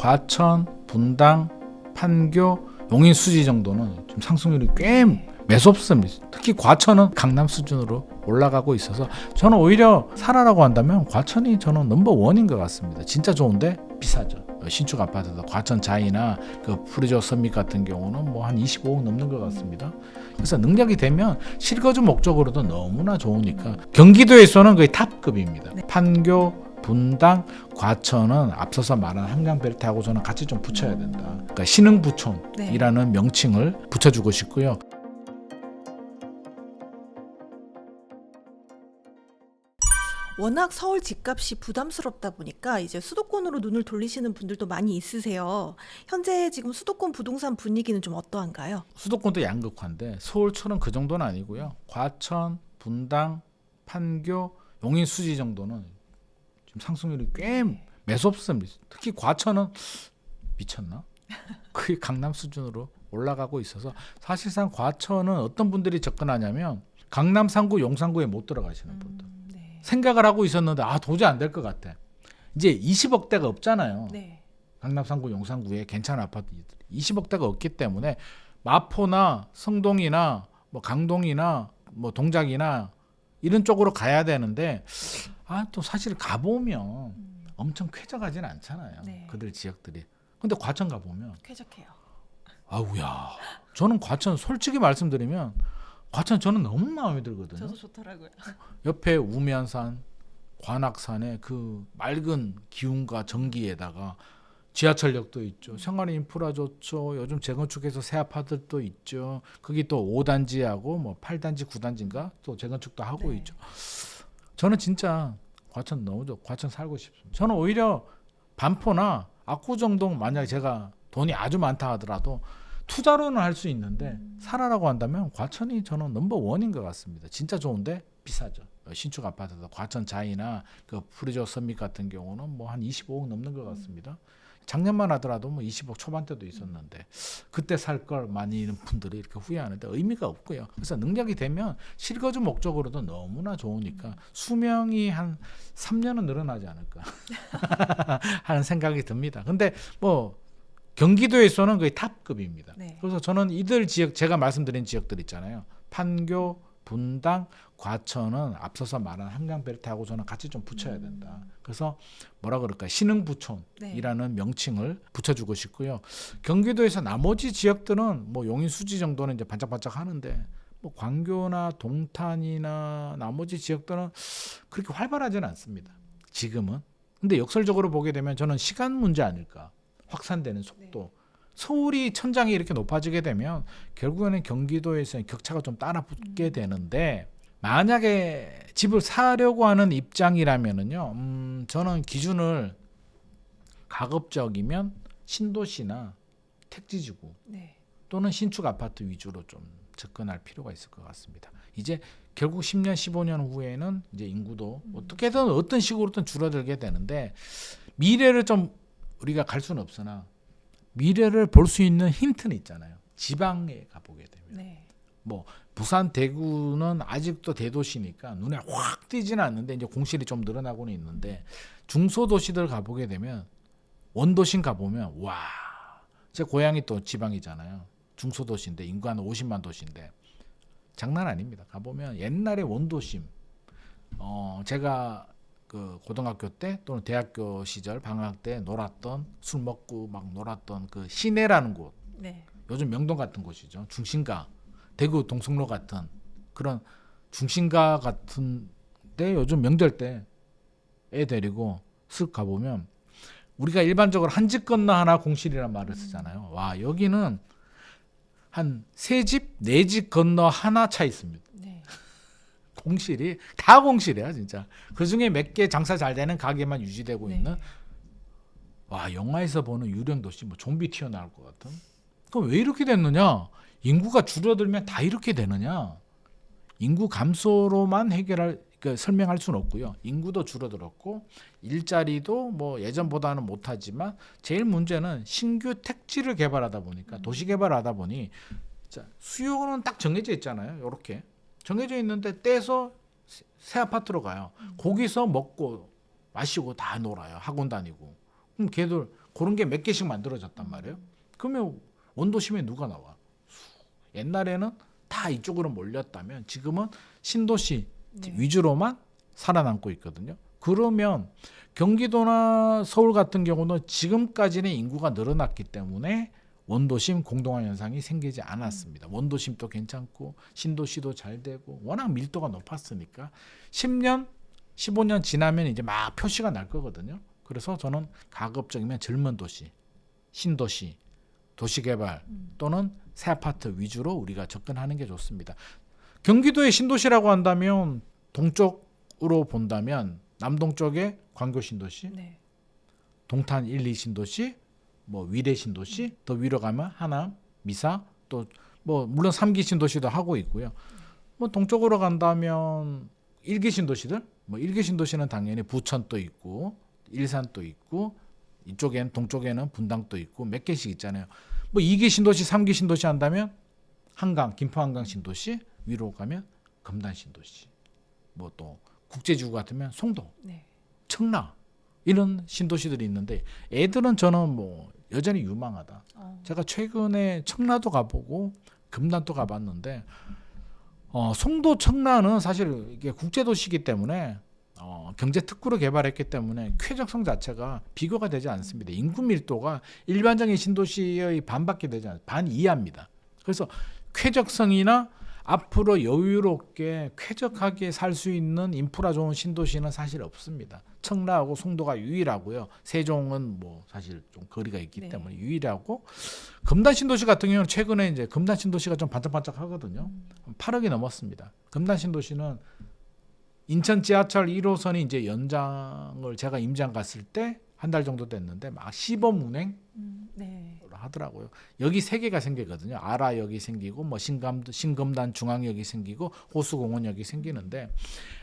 과천, 분당, 판교, 용인, 수지 정도는 좀 상승률이 꽤 매섭습니다. 특히 과천은 강남 수준으로 올라가고 있어서 저는 오히려 사라라고 한다면 과천이 저는 넘버원인 것 같습니다. 진짜 좋은데 비싸죠. 신축 아파트도 과천 자이나 그 프리저 서밋 같은 경우는 뭐 한 25억 넘는 것 같습니다. 그래서 능력이 되면 실거주 목적으로도 너무나 좋으니까 경기도에서는 거의 탑급입니다. 판교, 분당, 과천은 앞서서 말한 한강벨트하고 저는 같이 좀 붙여야 된다. 그러니까 신흥부촌이라는 명칭을 붙여주고 싶고요. 워낙 서울 집값이 부담스럽다 보니까 이제 수도권으로 눈을 돌리시는 분들도 많이 있으세요. 현재 지금 수도권 부동산 분위기는 좀 어떠한가요? 수도권도 양극화인데 서울처럼 그 정도는 아니고요. 과천, 분당, 판교, 용인, 수지 정도는 지금 상승률이 꽤 매섭습니다. 특히 과천은 미쳤나? 거의 강남 수준으로 올라가고 있어서 사실상 과천은 어떤 분들이 접근하냐면 강남 3구, 용산구에 못 들어가시는 분들. 생각을 하고 있었는데 도저히 안 될 것 같아. 이제 20억대가 없잖아요. 강남 3구, 용산구에 괜찮은 아파트 20억대가 없기 때문에 마포나 성동이나 뭐 강동이나 뭐 동작이나 이런 쪽으로 가야 되는데 또 사실 가보면 엄청 쾌적하진 않잖아요. 그들 지역들이. 근데 과천 가보면 쾌적해요. 아우야. 저는 과천 솔직히 말씀드리면 과천 저는 너무 마음에 들거든요. 저도 좋더라고요. 옆에 우면산, 관악산의 그 맑은 기운과 전기에다가 지하철역도 있죠. 생활 인프라 좋죠. 요즘 재건축해서 새 아파트도 있죠. 거기 또 5단지하고 뭐 8단지, 9단지인가 또 재건축도 하고 있죠. 저는 진짜 과천 너무 좋고 과천 살고 싶습니다. 저는 오히려 반포나 압구정동 만약에 제가 돈이 아주 많다 하더라도 투자로는 할 수 있는데 사라라고 한다면 과천이 저는 넘버원인 것 같습니다. 진짜 좋은데 비싸죠. 신축 아파트도 과천 자이나 그 프리저 서밋 같은 경우는 뭐 한 25억 넘는 것 같습니다. 작년만 하더라도 뭐 20억 초반대도 있었는데 그때 살 걸 많은 분들이 이렇게 후회하는데 의미가 없고요. 그래서 능력이 되면 실거주 목적으로도 너무나 좋으니까 수명이 한 3년은 늘어나지 않을까 하는 생각이 듭니다. 근데 뭐 경기도에서는 거의 탑급입니다. 그래서 저는 이들 지역 제가 말씀드린 지역들 있잖아요. 판교, 분당, 과천은 앞서서 말한 한강벨트하고 저는 같이 좀 붙여야 된다. 그래서 뭐라 그럴까요? 신흥부촌이라는 명칭을 붙여주고 싶고요. 경기도에서 나머지 지역들은 뭐 용인, 수지 정도는 이제 반짝반짝 하는데 뭐 광교나 동탄이나 나머지 지역들은 그렇게 활발하지는 않습니다. 지금은. 근데 역설적으로 보게 되면 저는 시간 문제 아닐까. 확산되는 속도. 서울이 천장이 이렇게 높아지게 되면 결국에는 경기도에서는 격차가 좀 따라 붙게 되는데 만약에 집을 사려고 하는 입장이라면은요, 저는 기준을 가급적이면 신도시나 택지지구 또는 신축 아파트 위주로 좀 접근할 필요가 있을 것 같습니다. 이제 결국 10년, 15년 후에는 이제 인구도 어떻게든 어떤 식으로든 줄어들게 되는데 미래를 좀 우리가 갈 수는 없으나 미래를 볼 수 있는 힌트는 있잖아요. 지방에 가보게 되면 뭐 부산, 대구는 아직도 대도시니까 눈에 확 띄지는 않는데 이제 공실이 좀 늘어나고는 있는데 중소도시들 가보게 되면 원도심 가보면 와, 제 고향이 또 지방이잖아요. 중소도시인데 인구 한 50만 도시인데 장난 아닙니다. 가보면 옛날에 원도심 제가 그 고등학교 때 또는 대학교 시절 방학 때 놀았던 술 먹고 막 놀았던 그 시내라는 곳 요즘 명동 같은 곳이죠. 중심가 대구 동성로 같은 그런 중심가 같은 데 요즘 명절 때 애 데리고 쓱 가보면 우리가 일반적으로 한 집 건너 하나 공실이라는 말을 쓰잖아요. 와 여기는 한 세 집, 네 집 건너 하나 차 있습니다. 공실이 다 공실이야 진짜. 그중에 몇 개 장사 잘 되는 가게만 유지되고 있는 와 영화에서 보는 유령 도시 뭐 좀비 튀어나올 것 같은. 그럼 왜 이렇게 됐느냐? 인구가 줄어들면 다 이렇게 되느냐? 인구 감소로만 설명할 수는 없고요. 인구도 줄어들었고 일자리도 뭐 예전보다는 못하지만 제일 문제는 신규 택지를 개발하다 보니까 도시 개발을 하다 보니 수요는 딱 정해져 있잖아요. 이렇게 정해져 있는데 떼서 새 아파트로 가요. 거기서 먹고 마시고 다 놀아요. 학원 다니고. 그럼 걔들 그런 게 몇 개씩 만들어졌단 말이에요. 그러면 원도심에 누가 나와? 옛날에는 다 이쪽으로 몰렸다면 지금은 신도시 위주로만 살아남고 있거든요. 그러면 경기도나 서울 같은 경우는 지금까지는 인구가 늘어났기 때문에 원도심 공동화 현상이 생기지 않았습니다. 원도심도 괜찮고 신도시도 잘 되고 워낙 밀도가 높았으니까 10년, 15년 지나면 이제 막 표시가 날 거거든요. 그래서 저는 가급적이면 젊은 도시, 신도시, 도시개발 또는 새 아파트 위주로 우리가 접근하는 게 좋습니다. 경기도의 신도시라고 한다면 동쪽으로 본다면 남동쪽에 광교 신도시, 네. 동탄 1, 2 신도시, 뭐 위례 신도시, 더 위로 가면 하남, 미사, 또 뭐 물론 3기 신도시도 하고 있고요. 뭐 동쪽으로 간다면 1기 신도시들, 뭐 1기 신도시는 당연히 부천도 있고 일산도 있고 이쪽엔 동쪽에는 분당도 있고 몇 개씩 있잖아요. 뭐 2기 신도시, 3기 신도시 한다면 한강, 김포 한강 신도시, 위로 가면 금단 신도시, 뭐 또 국제지구 같으면 송도, 네. 청라 이런 신도시들이 있는데 애들은 저는 뭐 여전히 유망하다. 제가 최근에 청라도 가보고 금단도 가봤는데 송도, 청라는 사실 이게 국제도시이기 때문에 경제 특구로 개발했기 때문에 쾌적성 자체가 비교가 되지 않습니다. 인구 밀도가 일반적인 신도시의 반밖에 되지 않아요. 반 이하입니다. 그래서 쾌적성이나 앞으로 여유롭게 쾌적하게 살 수 있는 인프라 좋은 신도시는 사실 없습니다. 청라하고 송도가 유일하고요. 세종은 뭐 사실 좀 거리가 있기 때문에 유일하고 금단 신도시 같은 경우는 최근에 이제 금단 신도시가 좀 반짝반짝 하거든요. 8억이 넘었습니다. 금단 신도시는 인천 지하철 1호선이 이제 연장을 제가 임장 갔을 때 한 달 정도 됐는데 막 시범 운행 하더라고요. 여기 3개가 생기거든요. 아라역이 생기고 뭐 신금단 중앙역이 생기고 호수공원역이 생기는데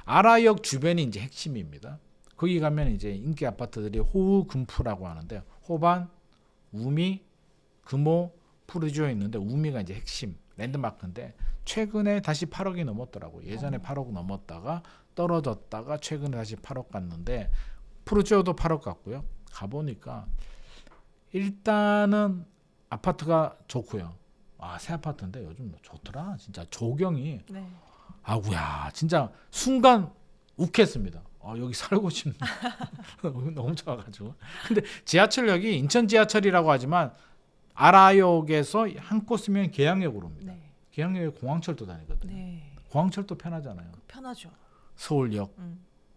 아라역 주변이 이제 핵심입니다. 거기 가면 이제 인기 아파트들이 호우금프라고 하는데 호반, 우미, 금호, 푸르지오 있는데 우미가 이제 핵심 랜드마크인데 최근에 다시 8억이 넘었더라고요. 예전에 8억 넘었다가 떨어졌다가 최근에 다시 8억 갔는데 푸르지오도 8억 갔고요. 가보니까 일단은 아파트가 좋고요. 새 아파트인데 요즘 좋더라. 진짜 조경이 아구야 진짜 순간 욱했습니다. 여기 살고 싶네. 너무 좋아가지고. 근데 지하철역이 인천 지하철이라고 하지만 아라역에서 한 코 쓰면 계양역으로 옵니다. 계양역에 공항철도 다니거든요. 공항철도 편하잖아요. 편하죠. 서울역,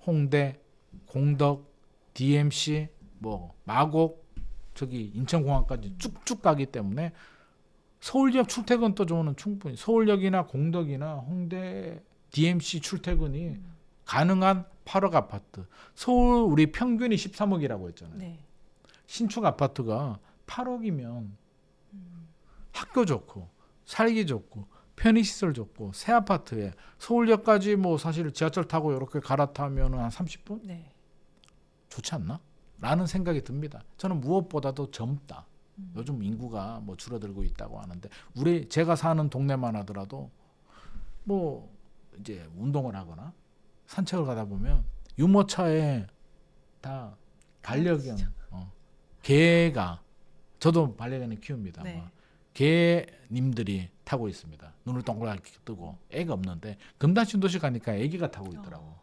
홍대, 공덕, DMC, 뭐 마곡, 저기 인천공항까지 쭉쭉 가기 때문에 서울역 출퇴근 또 저는 충분히 서울역이나 공덕이나 홍대, DMC 출퇴근이 가능한 8억 아파트. 서울 우리 평균이 13억이라고 했잖아요. 신축 아파트가 8억이면 학교 좋고 살기 좋고 편의시설 좋고 새 아파트에 서울역까지 뭐 사실 지하철 타고 이렇게 갈아타면 한 30분? 좋지 않나? 라는 생각이 듭니다. 저는 무엇보다도 젊다. 요즘 인구가 뭐 줄어들고 있다고 하는데 제가 사는 동네만 하더라도 뭐 이제 운동을 하거나 산책을 가다 보면 유모차에 다 반려견 개가 저도 반려견을 키웁니다. 개님들이 타고 있습니다. 눈을 동그랗게 뜨고 애가 없는데 금단 신도시 가니까 애기가 타고 있더라고.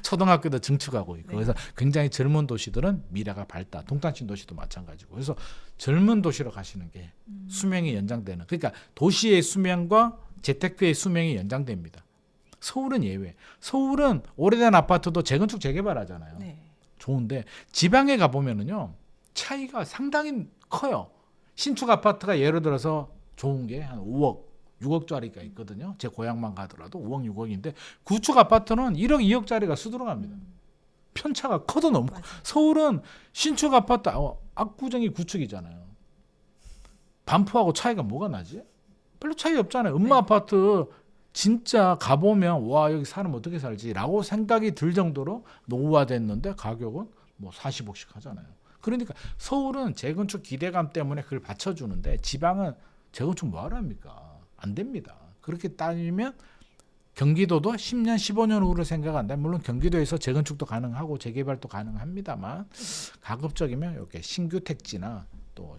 초등학교도 증축하고 있고 그래서 굉장히 젊은 도시들은 미래가 밝다. 동탄 신도시도 마찬가지고 그래서 젊은 도시로 가시는 게 수명이 연장되는 그러니까 도시의 수명과 재테크의 수명이 연장됩니다. 서울은 예외. 서울은 오래된 아파트도 재건축 재개발하잖아요. 좋은데 지방에 가보면은요 차이가 상당히 커요. 신축 아파트가 예를 들어서 좋은 게 한 5억 6억짜리가 있거든요. 제 고향만 가더라도 5억 6억인데 구축 아파트는 1억 2억짜리가 수두룩합니다. 편차가 커도 너무 서울은 신축 아파트 압구정이 구축이잖아요. 반포하고 차이가 뭐가 나지? 별로 차이 없잖아요. 음마 아파트 진짜 가보면 와 여기 사람 어떻게 살지라고 생각이 들 정도로 노후화됐는데 가격은 뭐 40억씩 하잖아요. 그러니까 서울은 재건축 기대감 때문에 그걸 받쳐주는데 지방은 재건축 뭐하러 합니까? 안 됩니다. 그렇게 따지면 경기도도 10년, 15년 후를 생각한다면 물론 경기도에서 재건축도 가능하고 재개발도 가능합니다만 가급적이면 이렇게 신규 택지나 또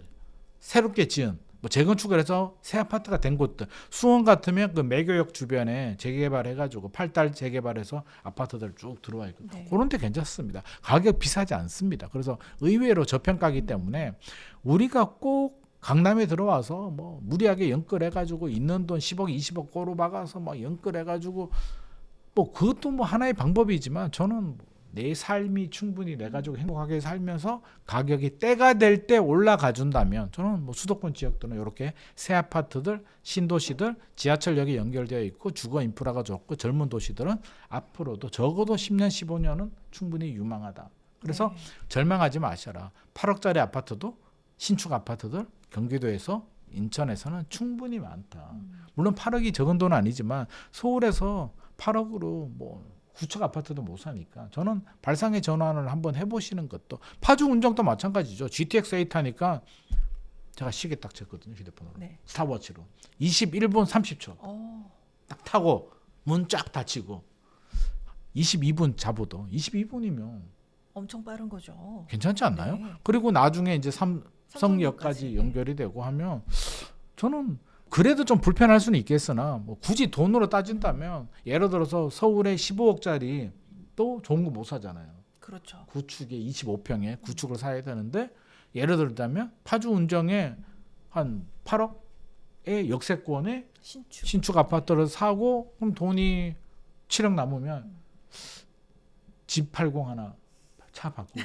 새롭게 지은 뭐 재건축을 해서 새 아파트가 된 곳들 수원 같으면 그 매교역 주변에 재개발해가지고 8달 재개발해서 아파트들 쭉 들어와 있고 네. 그런 데 괜찮습니다. 가격 비싸지 않습니다. 그래서 의외로 저평가이기 때문에 우리가 꼭 강남에 들어와서 뭐 무리하게 연끌해가지고 있는 돈 10억 20억 꼬로 박아서 막 연끌해가지고 뭐 그것도 뭐 하나의 방법이지만 저는 내 삶이 충분히 내 가지고 행복하게 살면서 가격이 때가 될 때 올라가 준다면 저는 뭐 수도권 지역들은 이렇게 새 아파트들 신도시들 지하철역이 연결되어 있고 주거 인프라가 좋고 젊은 도시들은 앞으로도 적어도 10년 15년은 충분히 유망하다. 그래서 절망하지 마셔라. 8억짜리 아파트도 신축 아파트들 경기도에서 인천에서는 충분히 많다. 물론 8억이 적은 돈은 아니지만 서울에서 8억으로 뭐 구축 아파트도 못 사니까 저는 발상의 전환을 한번 해보시는 것도 파주 운정도 마찬가지죠. GTX 8 타니까 제가 시계 딱 쟀거든요. 휴대폰으로. 네. 스탑워치로. 21분 30초. 딱 타고 문 쫙 닫히고 22분 잡아도 22분이면 엄청 빠른 거죠. 괜찮지 않나요? 네. 그리고 나중에 이제 삼성역까지 삼성역까지. 연결이 되고 하면 저는 그래도 좀 불편할 수는 있겠으나 뭐 굳이 돈으로 따진다면 예를 들어서 서울에 15억짜리 또 좋은 거 못 사잖아요. 그렇죠. 구축에 25평에 구축을 사야 되는데 예를 들자면 파주 운정에 한 8억의 역세권에 신축 아파트를 사고 그럼 돈이 7억 남으면 집 팔고 하나 차 바꾸고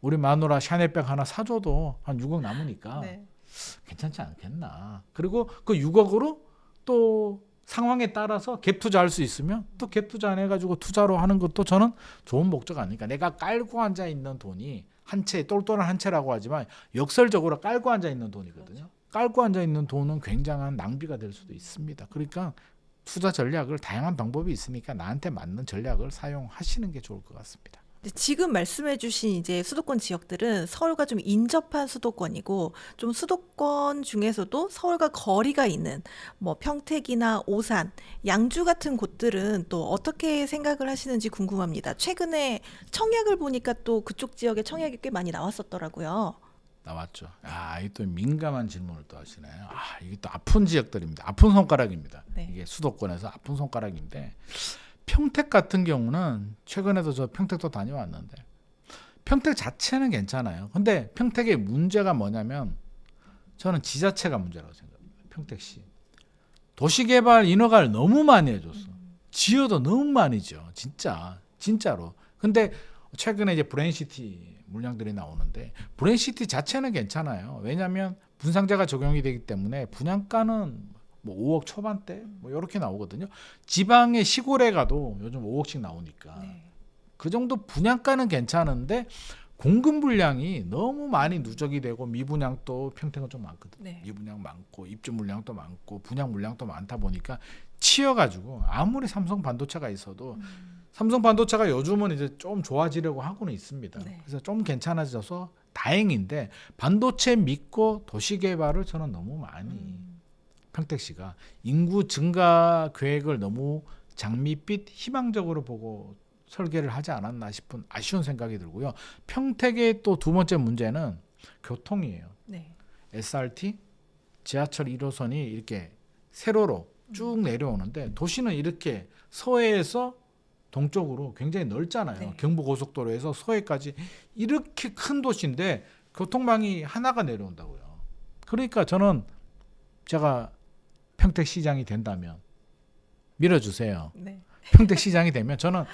우리 마누라 샤넬백 하나 사줘도 한 6억 남으니까 네. 괜찮지 않겠나. 그리고 그 6억으로 또 상황에 따라서 갭 투자할 수 있으면 또 갭 투자 안 해가지고 투자로 하는 것도 저는 좋은 목적 아닐까. 내가 깔고 앉아 있는 돈이 한 채, 똘똘한 한 채라고 하지만 역설적으로 깔고 앉아 있는 돈이거든요. 그렇죠. 깔고 앉아 있는 돈은 굉장한 낭비가 될 수도 있습니다. 그러니까 투자 전략을 다양한 방법이 있으니까 나한테 맞는 전략을 사용하시는 게 좋을 것 같습니다. 지금 말씀해주신 이제 수도권 지역들은 서울과 좀 인접한 수도권이고 좀 수도권 중에서도 서울과 거리가 있는 뭐 평택이나 오산, 양주 같은 곳들은 또 어떻게 생각을 하시는지 궁금합니다. 최근에 청약을 보니까 또 그쪽 지역에 청약이 꽤 많이 나왔었더라고요. 나왔죠. 이게 또 민감한 질문을 또 하시네요. 이게 또 아픈 지역들입니다. 아픈 손가락입니다. 네. 이게 수도권에서 아픈 손가락인데 평택 같은 경우는 최근에도 저 평택도 다녀왔는데 평택 자체는 괜찮아요. 근데 평택의 문제가 뭐냐면 저는 지자체가 문제라고 생각합니다. 평택시 도시개발 인허가를 너무 많이 해줬어. 지어도 너무 많이 지어. 진짜로. 근데 최근에 이제 브레인시티 물량들이 나오는데 브레인시티 자체는 괜찮아요. 왜냐하면 분상제가 적용이 되기 때문에 분양가는 뭐 5억 초반대 뭐 이렇게 나오거든요. 지방의 시골에 가도 요즘 5억씩 나오니까 그 정도 분양가는 괜찮은데 공급 물량이 너무 많이 누적이 되고 미분양도 평택은 좀 많거든요. 네. 미분양 많고 입주 물량도 많고 분양 물량도 많다 보니까 치여가지고 아무리 삼성 반도체가 있어도 삼성 반도체가 요즘은 이제 좀 좋아지려고 하고는 있습니다. 네. 그래서 좀 괜찮아져서 다행인데 반도체 믿고 도시 개발을 저는 너무 많이 평택시가 인구 증가 계획을 너무 장밋빛 희망적으로 보고 설계를 하지 않았나 싶은 아쉬운 생각이 들고요. 평택의 또 두 번째 문제는 교통이에요. 네. SRT, 지하철 1호선이 이렇게 세로로 쭉 내려오는데 도시는 이렇게 서해에서 동쪽으로 굉장히 넓잖아요. 네. 경부고속도로에서 서해까지 이렇게 큰 도시인데 교통망이 하나가 내려온다고요. 그러니까 저는 제가 평택시장이 된다면 밀어주세요. 네. 평택시장이 되면 저는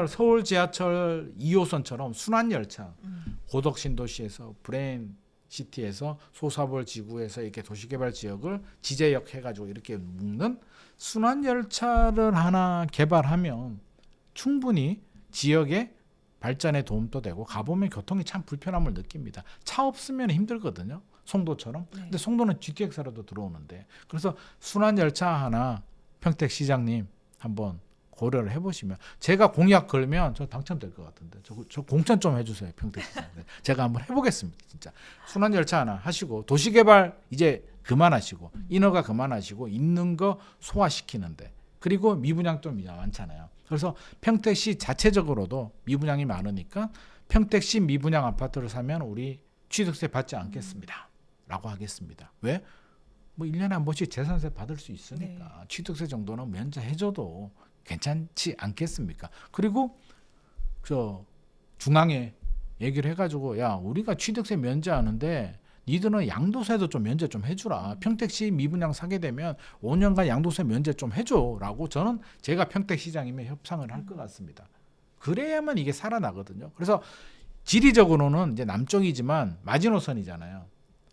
서울 지하철 2호선처럼 순환열차 고덕신도시에서 브레인시티에서 소사볼 지구에서 이렇게 도시개발 지역을 지제역 해가지고 이렇게 묶는 순환열차를 하나 개발하면 충분히 지역의 발전에 도움도 되고 가보면 교통이 참 불편함을 느낍니다. 차 없으면 힘들거든요. 송도처럼. 근데 송도는 GTX라도 들어오는데. 그래서 순환열차 하나 평택시장님 한번 고려를 해보시면 제가 공약 걸면 저 당첨될 것 같은데 저 공천 좀 해주세요. 평택시장. 제가 한번 해보겠습니다. 진짜 순환열차 하나 하시고 도시개발 이제 그만하시고 인허가 그만하시고 있는 거 소화시키는데 그리고 미분양 좀 많잖아요. 그래서 평택시 자체적으로도 미분양이 많으니까 평택시 미분양 아파트를 사면 우리 취득세 받지 않겠습니다. 라고 하겠습니다. 왜? 뭐 1년에 한 번씩 재산세 받을 수 있으니까 취득세 정도는 면제해줘도 괜찮지 않겠습니까? 그리고 저 중앙에 얘기를 해가지고 야 우리가 취득세 면제하는데 니들은 양도세도 좀 면제 좀 해주라. 평택시 미분양 사게 되면 5년간 양도세 면제 좀 해줘라고 저는 제가 평택시장이면 협상을 할 것 같습니다. 그래야만 이게 살아나거든요. 그래서 지리적으로는 이제 남쪽이지만 마지노선이잖아요.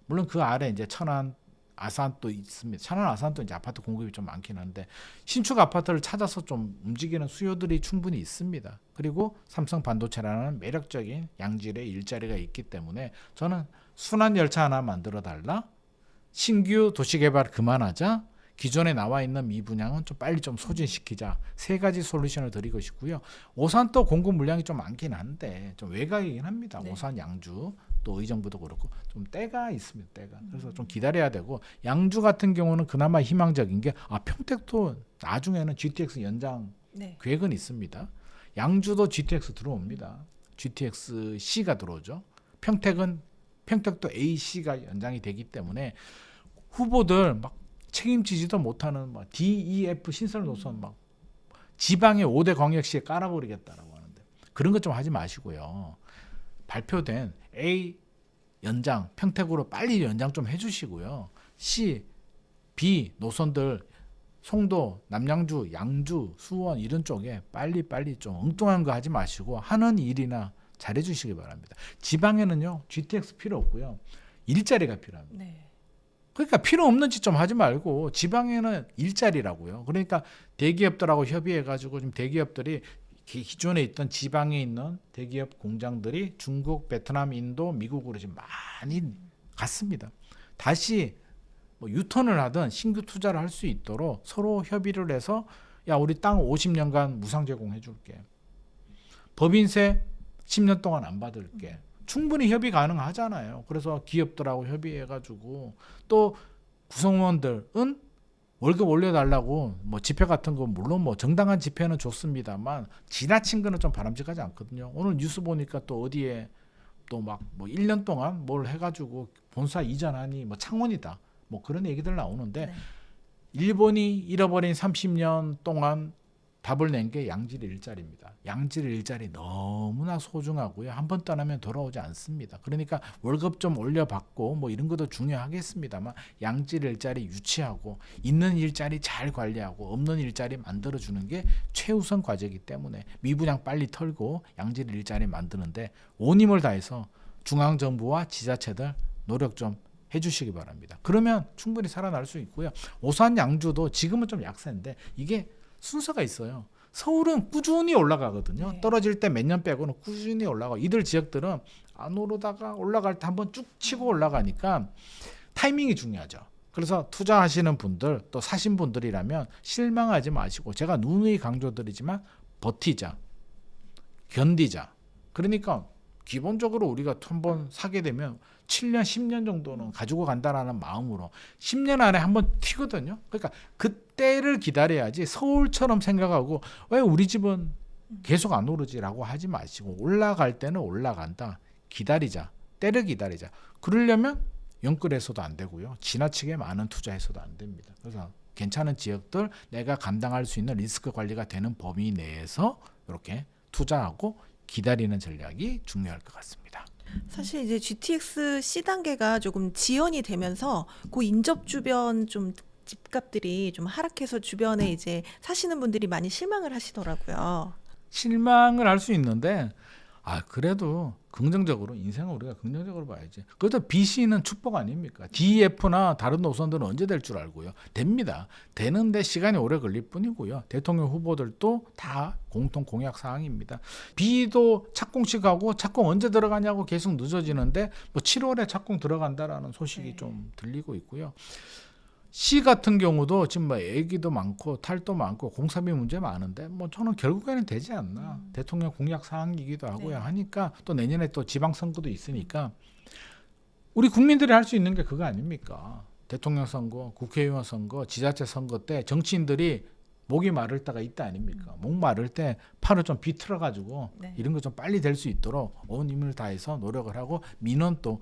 물론 그 아래 이제 천안, 아산도 있습니다. 천안, 아산도 이제 아파트 공급이 좀 많긴 한데 신축 아파트를 찾아서 좀 움직이는 수요들이 충분히 있습니다. 그리고 삼성 반도체라는 매력적인 양질의 일자리가 있기 때문에 저는 순환 열차 하나 만들어 달라. 신규 도시개발 그만하자. 기존에 나와 있는 미분양은 좀 빨리 좀 소진시키자. 세 가지 솔루션을 드리고 싶고요. 오산도 공급 물량이 좀 많긴 한데 좀 외곽이긴 합니다. 오산, 양주 또 의정부도 그렇고 좀 때가 있습니다. 때가. 그래서 좀 기다려야 되고 양주 같은 경우는 그나마 희망적인 게 평택도 나중에는 GTX 연장 계획은 있습니다. 양주도 GTX 들어옵니다. GTX C가 들어오죠. 평택도 AC가 연장이 되기 때문에 후보들 막 책임지지도 못하는 막 DEF 신설 노선 막 지방의 5대 광역시에 깔아버리겠다라고 하는데 그런 것 좀 하지 마시고요. 발표된 A 연장 평택으로 빨리 연장 좀 해주시고요. C, B 노선들 송도, 남양주, 양주, 수원 이런 쪽에 빨리 좀 엉뚱한 거 하지 마시고 하는 일이나 잘해주시기 바랍니다. 지방에는요 GTX 필요 없고요. 일자리가 필요합니다. 그러니까 필요 없는 짓 좀 하지 말고 지방에는 일자리라고요. 그러니까 대기업들하고 협의해가지고 좀 대기업들이 기존에 있던 지방에 있는 대기업 공장들이 중국, 베트남, 인도, 미국으로 지금 많이 갔습니다. 다시 뭐 유턴을 하든 신규 투자를 할 수 있도록 서로 협의를 해서 야 우리 땅 50년간 무상 제공해 줄게. 법인세 10년 동안 안 받을게. 충분히 협의 가능하잖아요. 그래서 기업들하고 협의해가지고 또 구성원들은 월급 올려달라고 뭐 집회 같은 거 물론 뭐 정당한 집회는 좋습니다만 지나친 거는 좀 바람직하지 않거든요. 오늘 뉴스 보니까 또 어디에 또 막 뭐 1년 동안 뭘 해가지고 본사 이전하니 뭐 창원이다 뭐 그런 얘기들 나오는데 일본이 잃어버린 30년 동안 답을 낸 게 양질 일자리입니다. 양질 일자리 너무나 소중하고요. 한 번 떠나면 돌아오지 않습니다. 그러니까 월급 좀 올려받고 뭐 이런 것도 중요하겠습니다만 양질 일자리 유치하고 있는 일자리 잘 관리하고 없는 일자리 만들어주는 게 최우선 과제이기 때문에 미분양 빨리 털고 양질 일자리 만드는데 온 힘을 다해서 중앙정부와 지자체들 노력 좀 해주시기 바랍니다. 그러면 충분히 살아날 수 있고요. 오산 양주도 지금은 좀 약세인데 이게 순서가 있어요. 서울은 꾸준히 올라가거든요. 떨어질 때 몇 년 빼고는 꾸준히 올라가고 이들 지역들은 안 오르다가 올라갈 때 한번 쭉 치고 올라가니까 타이밍이 중요하죠. 그래서 투자하시는 분들 또 사신 분들이라면 실망하지 마시고 제가 누누이 강조드리지만 버티자. 견디자. 그러니까 기본적으로 우리가 한번 사게 되면 7년, 10년 정도는 가지고 간다라는 마음으로 10년 안에 한번 튀거든요. 그러니까 그때를 기다려야지 서울처럼 생각하고 왜 우리 집은 계속 안 오르지라고 하지 마시고 올라갈 때는 올라간다. 기다리자. 때를 기다리자. 그러려면 영끌해서도 안 되고요. 지나치게 많은 투자해서도 안 됩니다. 그래서 괜찮은 지역들 내가 감당할 수 있는 리스크 관리가 되는 범위 내에서 이렇게 투자하고 기다리는 전략이 중요할 것 같습니다. 사실 이제 GTX C 단계가 조금 지연이 되면서 그 인접 주변 좀 집값들이 좀 하락해서 주변에 이제 사시는 분들이 많이 실망을 하시더라고요. 실망을 할 수 있는데 그래도 긍정적으로 인생은 우리가 긍정적으로 봐야지. 그래도 BC는 축복 아닙니까? DEF나 다른 노선들은 언제 될 줄 알고요. 됩니다. 되는데 시간이 오래 걸릴 뿐이고요. 대통령 후보들도 다 공통 공약 사항입니다. B도 착공식하고 착공 언제 들어가냐고 계속 늦어지는데 뭐 7월에 착공 들어간다라는 소식이 좀 들리고 있고요. C 같은 경우도 지금 뭐 애기도 많고 탈도 많고 공사비 문제 많은데 뭐 저는 결국에는 되지 않나. 대통령 공약 사항이기도 하고요. 하니까 또 내년에 또 지방선거도 있으니까 우리 국민들이 할 수 있는 게 그거 아닙니까? 대통령 선거, 국회의원 선거, 지자체 선거 때 정치인들이 목이 마를 때가 있다 아닙니까? 목 마를 때 팔을 좀 비틀어 가지고 네. 이런 거 좀 빨리 될 수 있도록 온 힘을 다해서 노력을 하고 민원 또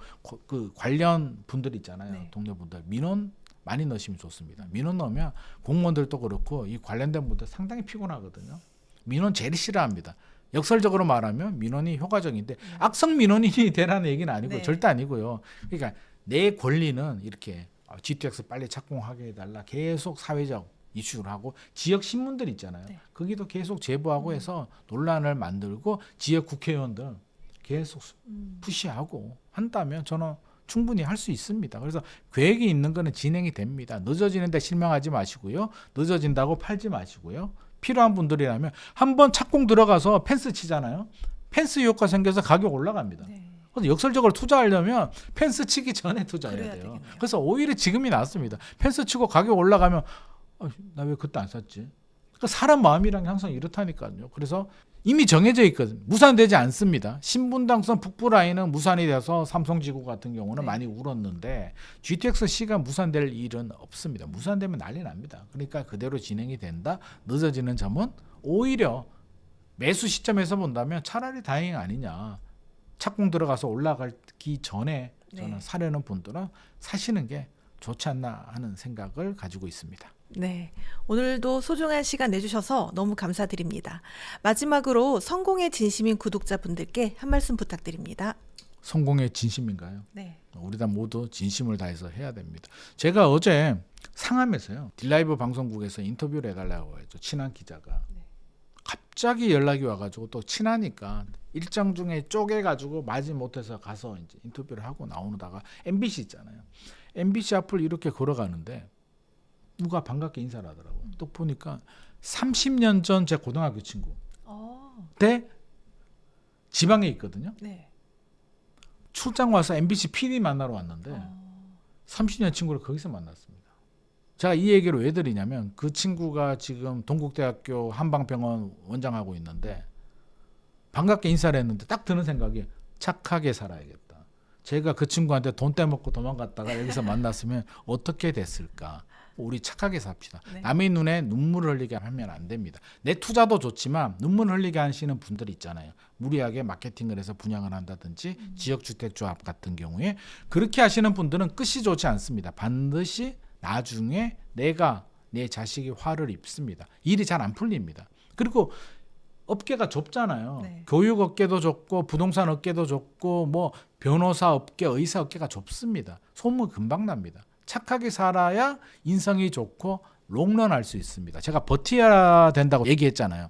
그 관련 분들 있잖아요. 네. 동료분들 민원 많이 넣으시면 좋습니다. 민원 넣으면 공무원들도 그렇고 이 관련된 분들 상당히 피곤하거든요. 민원 제일 싫어합니다. 역설적으로 말하면 민원이 효과적인데 악성 민원인이 되라는 얘기는 아니고 네. 절대 아니고요. 그러니까 내 권리는 이렇게 GTX 빨리 착공하게 해달라 계속 사회적 이슈를 하고 지역 신문들 있잖아요. 네. 거기도 계속 제보하고 해서 논란을 만들고 지역 국회의원들 계속 푸시하고 한다면 저는 충분히 할 수 있습니다. 그래서 계획이 있는 거는 진행이 됩니다. 늦어지는데 실망하지 마시고요. 늦어진다고 팔지 마시고요. 필요한 분들이라면 한번 착공 들어가서 펜스 치잖아요. 펜스 효과 생겨서 가격 올라갑니다. 네. 그래서 역설적으로 투자하려면 펜스 치기 전에 투자해야 그래야 돼요. 되겠네요. 그래서 오히려 지금이 낫습니다. 펜스 치고 가격 올라가면 나 왜 그때 안 샀지? 그러니까 사람 마음이란 게 항상 이렇다니까요. 그래서 이미 정해져 있거든요. 무산되지 않습니다. 신분당선 북부 라인은 무산이 돼서 삼성지구 같은 경우는 네. 많이 울었는데 GTX-C가 무산될 일은 없습니다. 무산되면 난리 납니다. 그러니까 그대로 진행이 된다. 늦어지는 점은 오히려 매수 시점에서 본다면 차라리 다행 아니냐. 착공 들어가서 올라가기 전에 저는 네. 사려는 분들은 사시는 게 좋지 않나 하는 생각을 가지고 있습니다. 네. 오늘도 소중한 시간 내주셔서 너무 감사드립니다. 마지막으로 성공의 진심인 구독자분들께 한 말씀 부탁드립니다. 성공의 진심인가요? 네. 우리 다 모두 진심을 다해서 해야 됩니다. 제가 어제 상암에서요. 딜라이브 방송국에서 인터뷰를 해달라고 했죠. 친한 기자가. 갑자기 연락이 와가지고 또 친하니까 일정 중에 쪼개가지고 마지 못해서 가서 이제 인터뷰를 하고 나오다가 MBC 있잖아요. MBC 앞을 이렇게 걸어가는데 누가 반갑게 인사를 하더라고요. 또 보니까 30년 전 제 고등학교 친구 때 지방에 있거든요. 네. 출장 와서 MBC PD 만나러 왔는데 30년 친구를 거기서 만났습니다. 제가 이 얘기를 왜 드리냐면 그 친구가 지금 동국대학교 한방병원 원장하고 있는데 반갑게 인사를 했는데 딱 드는 생각이 착하게 살아야겠다. 제가 그 친구한테 돈 떼먹고 도망갔다가 여기서 만났으면 어떻게 됐을까. 우리 착하게 삽시다. 네. 남의 눈에 눈물을 흘리게 하면 안 됩니다. 내 투자도 좋지만 눈물 흘리게 하시는 분들 있잖아요. 무리하게 마케팅을 해서 분양을 한다든지 지역주택조합 같은 경우에 그렇게 하시는 분들은 끝이 좋지 않습니다. 반드시 나중에 내가 내 자식이 화를 입습니다. 일이 잘 안 풀립니다. 그리고 업계가 좁잖아요. 네. 교육 업계도 좁고 부동산 업계도 좁고 뭐 변호사 업계, 의사 업계가 좁습니다. 소문 금방 납니다. 착하게 살아야 인성이 좋고 롱런할 수 있습니다. 제가 버텨야 된다고 얘기했잖아요.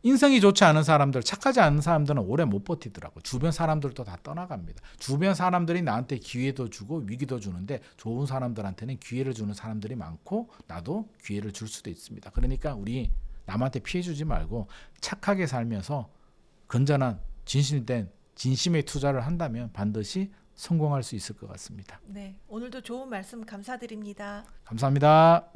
인성이 좋지 않은 사람들, 착하지 않은 사람들은 오래 못 버티더라고요. 주변 사람들도 다 떠나갑니다. 주변 사람들이 나한테 기회도 주고 위기도 주는데 좋은 사람들한테는 기회를 주는 사람들이 많고 나도 기회를 줄 수도 있습니다. 그러니까 우리 남한테 피해 주지 말고 착하게 살면서 건전한 진실된 진심의 투자를 한다면 반드시 성공할 수 있을 것 같습니다. 네. 오늘도 좋은 말씀 감사드립니다. 감사합니다.